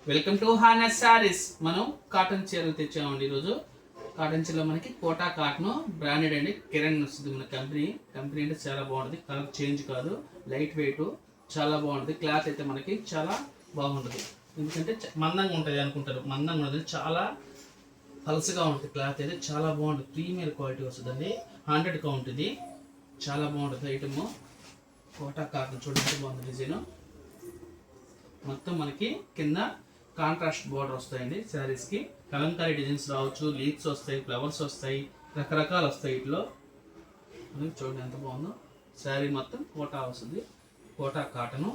Welcome to హానస్ saris. మనం cotton చీరలు తెచ్చామండి ఈరోజు. కాటన్ చీరలో మనకి కోటా కాటన్ బ్రాండెడ్ అండి, కిరణ్ వస్తుంది మన కంపెనీ అంటే చాలా బాగుంటుంది. కలర్ చేంజ్ కాదు, లైట్ వెయిట్, చాలా బాగుంటుంది. క్లాత్ అయితే మనకి చాలా బాగుంటుంది, ఎందుకంటే మందంగా ఉంటుంది అనుకుంటారు. మందంగా ఉంటుంది, చాలా పల్సగా ఉంటుంది. క్లాత్ అయితే చాలా బాగుంటుంది, ప్రీమియర్ క్వాలిటీ వస్తుందండి. 100 కౌంట్ ఇది, చాలా బాగుంటుంది ఐటమ్. కోటా కాటన్ చూడండి, బాగుంది డిజైన్. మొత్తం మనకి కింద కాంట్రాస్ట్ బోర్డర్ వస్తాయండి శారీస్కి. కలంకారీ డిజైన్స్ రావచ్చు, లీవ్స్ వస్తాయి, ఫ్లవర్స్ వస్తాయి, రకరకాలు వస్తాయి వీటిలో. మనకి చూడండి ఎంత బాగుందో. శారీ మొత్తం కోటా వస్తుంది, కోటా కాటను.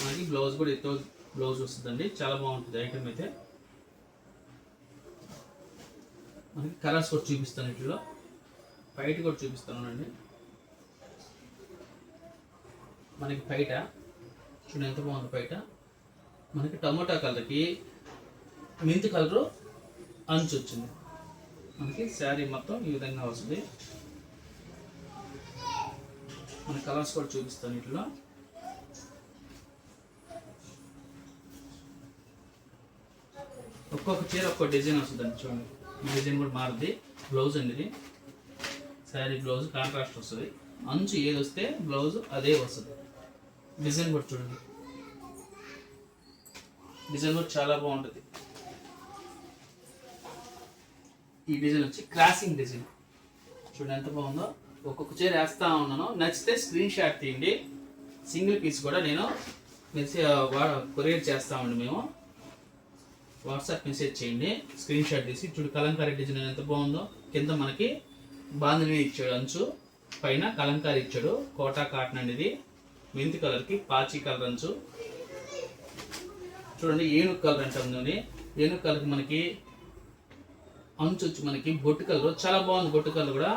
మనకి బ్లౌజ్ కూడా ఎతో బ్లౌజ్ వస్తుందండి, చాలా బాగుంటుంది ఐటమ్ అయితే. మనకి కలర్స్ కూడా చూపిస్తాను వీటిలో, బయట కూడా చూపిస్తాను అండి. మనకి బయట చూడండి ఎంత బాగుంది. బయట మనకి టమోటా కలర్కి మెంతి కలరు అంచు వచ్చింది. మనకి శారీ మొత్తం ఈ విధంగా వస్తుంది. మన కలర్స్ కూడా చూపిస్తాను వీటిలో. ఒక్కొక్క చీర ఒక్కొక్క డిజైన్ వస్తుందండి. చూడండి ఈ డిజైన్ కూడా మారుద్ది. బ్లౌజ్ అండి ఇది, శారీ బ్లౌజ్ కాంట్రాస్ట్ వస్తుంది. అంచు ఏది వస్తే బ్లౌజ్ అదే వస్తుంది. డిజైన్ కూడా చూడండి, డిజైన్ కూడా చాలా బాగుంటుంది. ఈ డిజైన్ వచ్చి క్రాసింగ్ డిజైన్, చూడండి ఎంత బాగుందో. ఒక్కొక్క చీర వేస్తా ఉన్నాను, నచ్చితే స్క్రీన్ షాట్ తీయండి. సింగిల్ పీస్ కూడా నేను కొరియర్ చేస్తామండి మేము. వాట్సాప్ మెసేజ్ చేయండి, స్క్రీన్ షాట్ తీసి. చూడు కలంకారీ డిజైన్ ఎంత బాగుందో. కింద మనకి బాంధని ఇచ్చాడు అంచు, పైన కలంకారీ ఇచ్చాడు. కోటా కాటన్ అండి ఇది. మెంతి కలర్కి పాచి కలర్ అంచు. చూడండి ఏనుగు కలర్ అంటుంది. ఏనుగు కలర్కి మనకి అంచు వచ్చి మనకి బొట్టు కలర్, చాలా బాగుంది. బొట్టు కలర్ కూడా.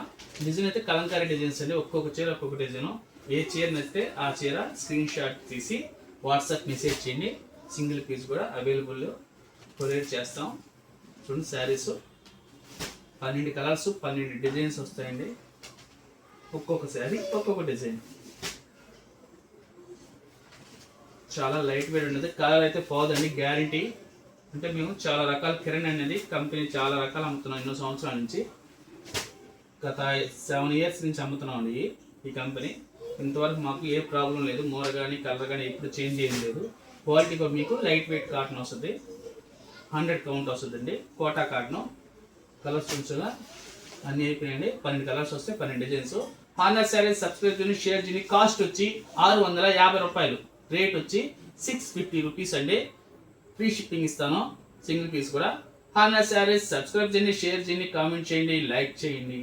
డిజైన్ అయితే కలంకారీ డిజైన్స్ అండి, ఒక్కొక్క చీర ఒక్కొక్క డిజైన్. ఏ చీర నచ్చితే ఆ చీర స్క్రీన్ షాట్ తీసి వాట్సాప్ మెసేజ్ చేయండి. సింగిల్ పీస్ కూడా అవైలబుల్ కొరియర్ చేస్తాం. చూడండి శారీస్ 12 కలర్స్ 12 డిజైన్స్ వస్తాయండి. ఒక్కొక్క శారీ ఒక్కొక్క డిజైన్. చాలా లైట్ వెయిట్ ఉంటుంది, కలర్ అయితే పోదండి, గ్యారంటీ. అంటే మేము చాలా రకాల కిరణ్ అనేది కంపెనీ చాలా రకాలు అమ్ముతున్నాం ఎన్నో సంవత్సరాల నుంచి. గత 7 years నుంచి అమ్ముతున్నాం అండి ఈ కంపెనీ. ఇంతవరకు మాకు ఏ ప్రాబ్లం లేదు. మూర కానీ కలర్ కానీ ఎప్పుడు చేంజ్ ఏం లేదు. క్వాలిటీ కూడా మీకు లైట్ వెయిట్ కాటన్ వస్తుంది, 100 కౌంట్ వస్తుందండి. Quota cotton. కలర్స్ చూసా అన్నీ అయిపోయాయండి. 12 కలర్స్ వస్తాయి, 12 డిజైన్స్. హానర్ శారీస్ సబ్స్క్రైబ్ చేయండి, షేర్ చేయండి. కాస్ట్ వచ్చి 650 రూపాయలు, రేట్ వచ్చి 650 రూపీస్ అండి. ఫ్రీ షిప్పింగ్ ఇస్తాను, సింగిల్ పీస్ కూడా. హానర్ శారీస్ సబ్స్క్రైబ్ చేయండి, షేర్ చేయండి, కామెంట్ చేయండి, లైక్ చేయండి.